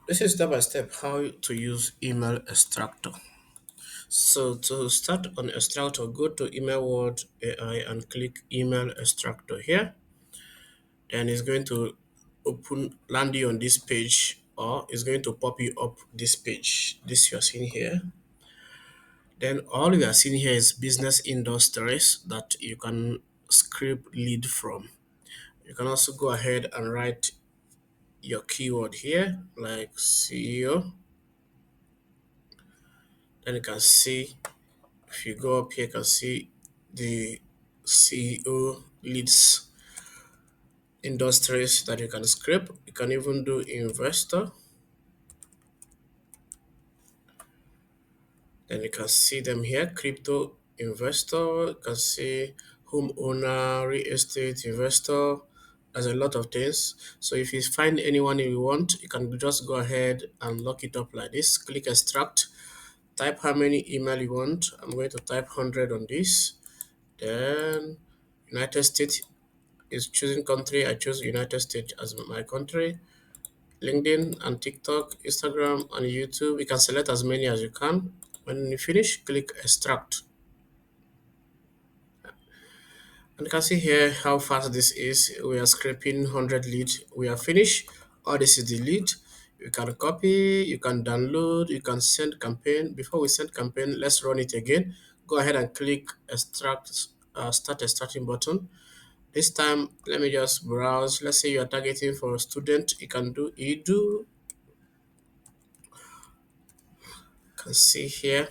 This is step by step how to use email extractor. So to start on extractor, go to email word AI and click email extractor here. Then it's going to land you on this page, or it's going to pop you up this page. This you're seeing here. Then all you are seeing here is business industries that you can script lead from. You can also go ahead and write your keyword here, like CEO. Then you can see, if you go up here, you can see the CEO leads industries that you can script. You can even do investor. Then you can see them here, crypto investor. You can see homeowner, real estate investor. There's a lot of things. So if you find anyone you want, you can just go ahead and lock it up like this. Click extract. Type how many email you want. I'm going to type 100 on this. Then United States is choosing country. I choose United States as my country. LinkedIn and TikTok, Instagram and YouTube. You can select as many as you can. When you finish, click extract. And you can see here how fast this is. We are scraping 100 leads. We are finished. All this is the lead. You can copy, you can download, you can send campaign. Before we send campaign, let's run it again. Go ahead and click extract, start extracting button. This time, let me just browse. Let's say you are targeting for a student. You can do edu. You can see here.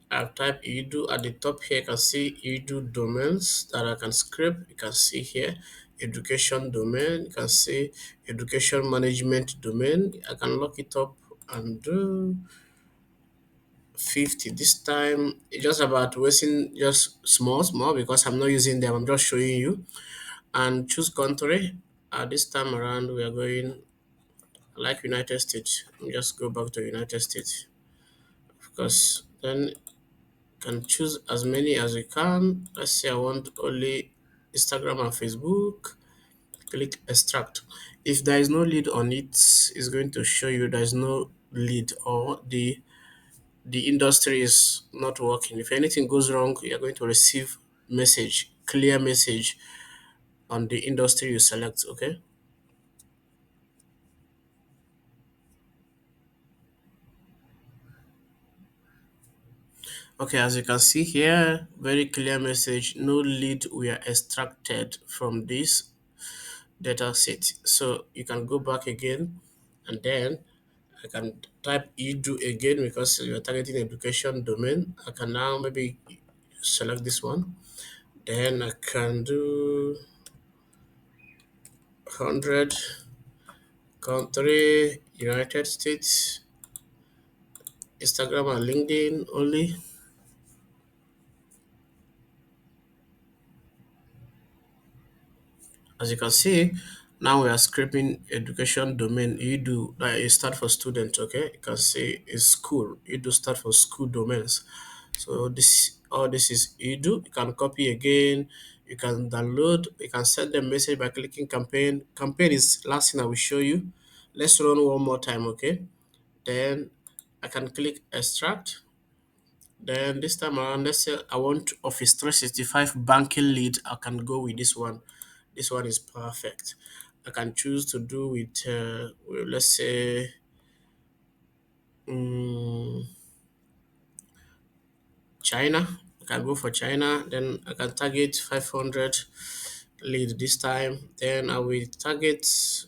I've typed edu at the top here. You can see edu domains that I can script. You can see here education domain. You can see education management domain. I can lock it up and do 50 this time. It's just about wasting just small because I'm not using them. I'm just showing you. And choose country. This time around, we are going like United States. Just go back to United States because then can choose as many as you can. Let's say I want only Instagram and Facebook. Click extract. If there is no lead on it, it's going to show you there is no lead or the industry is not working. If anything goes wrong, you're going to receive message, clear message on the industry you select. Okay. Okay, as you can see here, very clear message. No lead were extracted from this data set. So you can go back again and then I can type edu again because you're targeting education domain. I can now maybe select this one. Then I can do 100 country, United States, Instagram and LinkedIn only. As you can see, now we are scraping education domain. You do like it start for student, okay? You can see it's school. You do start for school domains. So this all this is you do. You can copy again. You can download. You can send them message by clicking campaign. Campaign is last thing I will show you. Let's run one more time, okay? Then I can click extract. Then this time around, let's say I want Office 365 banking lead. I can go with this one. This one is perfect. I can choose to do with, well, let's say, um, China. I can go for China. Then I can target 500 lead this time. Then I will target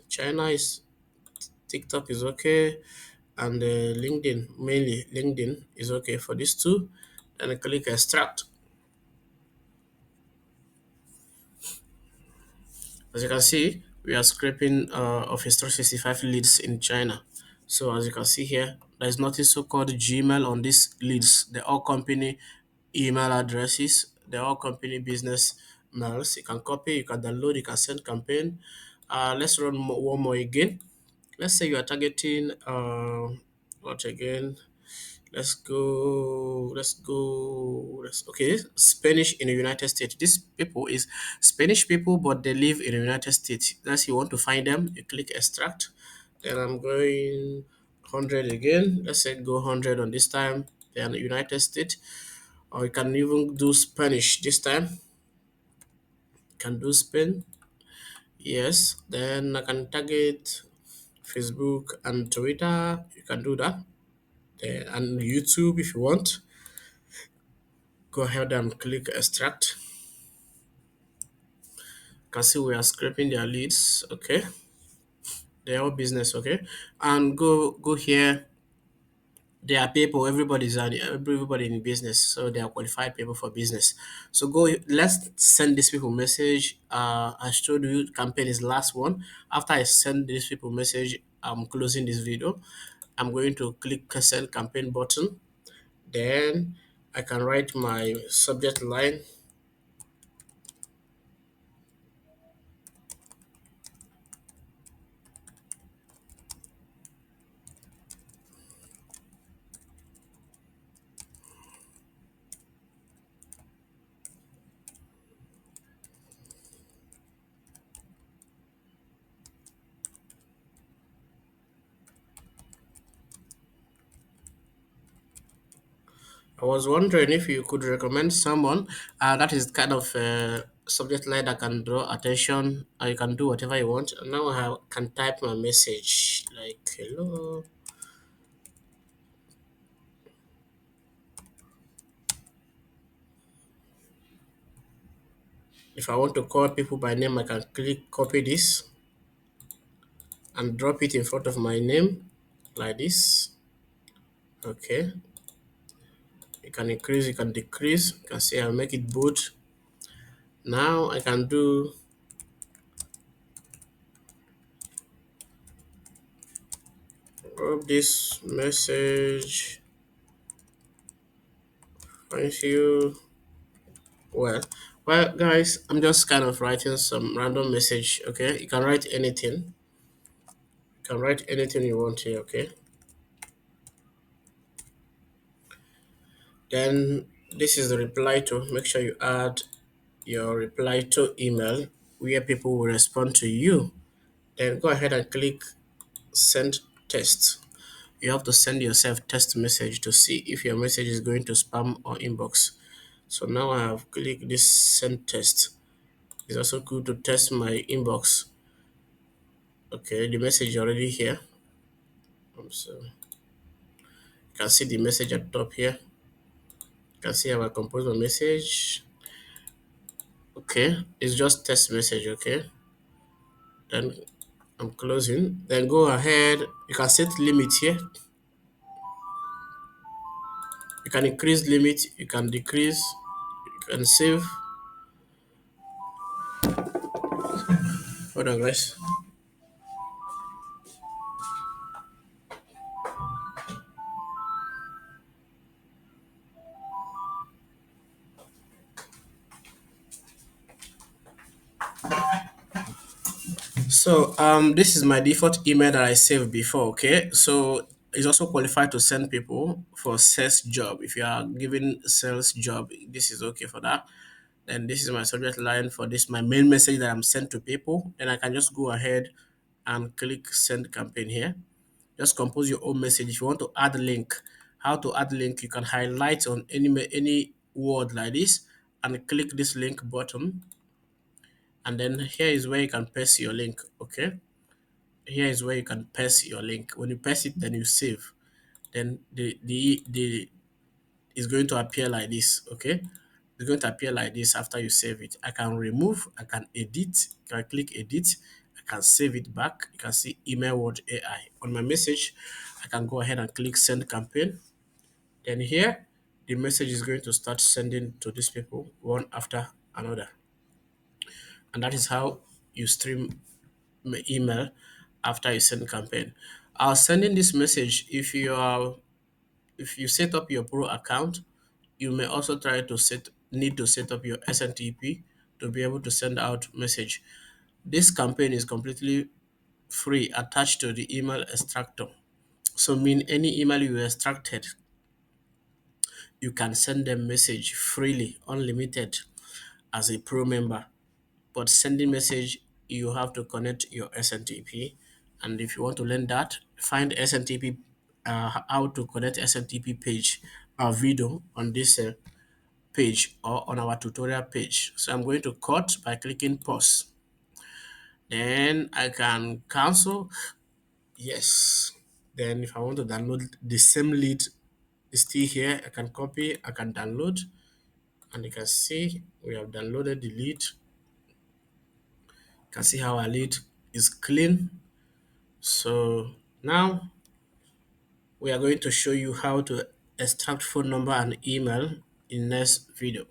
China is TikTok is okay, and LinkedIn mainly LinkedIn is okay for these two. Then I click extract. As you can see, we are scraping Office 365 leads in China. So as you can see here, there is nothing so-called Gmail on these leads. They're all company email addresses. They're all company business mails. You can copy, you can download, you can send campaign. Let's run one more again. Let's say you are targeting what again? Let's go. Let's go. Okay. Spanish in the United States. These people is Spanish people, but they live in the United States. That's you want to find them. You click extract. Then I'm going. 100 again. Let's say go 100 on this time. Then United States. Or you can even do Spanish this time. You can do Spain. Yes. Then I can target Facebook and Twitter. You can do that. And YouTube if you want. Go ahead and click extract. You can see we are scraping their leads. Okay. They're all business. Okay. And go here. There are people, everybody in business, so they are qualified people for business. So go, let's send these people message. I showed you campaign is last one. After I send these people message, I'm closing this video. I'm going to click send campaign button. Then I can write my subject line. I was wondering if you could recommend someone that is kind of subject line that can draw attention. You can do whatever you want. Now I can type my message like hello. If I want to call people by name, I can click copy this and drop it in front of my name like this. Okay. You can increase, you can decrease. You can say I'll make it bold. Now I can do drop this message. Thank you. Well, well, guys, I'm just kind of writing some random message. Okay, you can write anything. You can write anything you want here. Okay. Then this is the reply to. Make sure you add your reply to email where people will respond to you. Then go ahead and click send text. You have to send yourself test message to see if your message is going to spam or inbox. So now I have clicked this send test. It's also good to test my inbox. Okay, the message is already here. So you can see the message at top here. You can see how I compose my message. Okay, it's just test message. Okay, then I'm closing. Then go ahead. You can set limit here. You can increase limit. You can decrease. You can save. Hold on, guys. So this is my default email that I saved before. Okay, so it's also qualified to send people for sales job. If you are giving sales job, this is okay for that. Then this is my subject line for this my main message that I'm sent to people. Then I can just go ahead and click send campaign here. Just compose your own message. If you want to add link, how to add link, you can highlight on any word like this and click this link button. And then here is where you can paste your link. Okay, here is where you can paste your link. When you paste it, then you save. Then the is going to appear like this. Okay, it's going to appear like this after you save it. I can remove, I can edit. I can click edit. I can save it back. You can see email word AI on my message. I can go ahead and click send campaign. Then here, the message is going to start sending to these people one after another, and that is how you stream email after you send campaign. Sending this message, if you set up your pro account, you may also try to need to set up your SNTP to be able to send out message. This campaign is completely free attached to the email extractor. So mean any email you extracted, you can send them message freely, unlimited as a pro member. But sending message, you have to connect your SNTP. And if you want to learn that, find SNTP how to connect SMTP page video on this page or on our tutorial page. So I'm going to cut by clicking pause. Then I can cancel. Yes. Then if I want to download the same lead is still here, I can copy, I can download, and you can see we have downloaded the lead. You can see how our lead is clean. So now we are going to show you how to extract phone number and email in next video.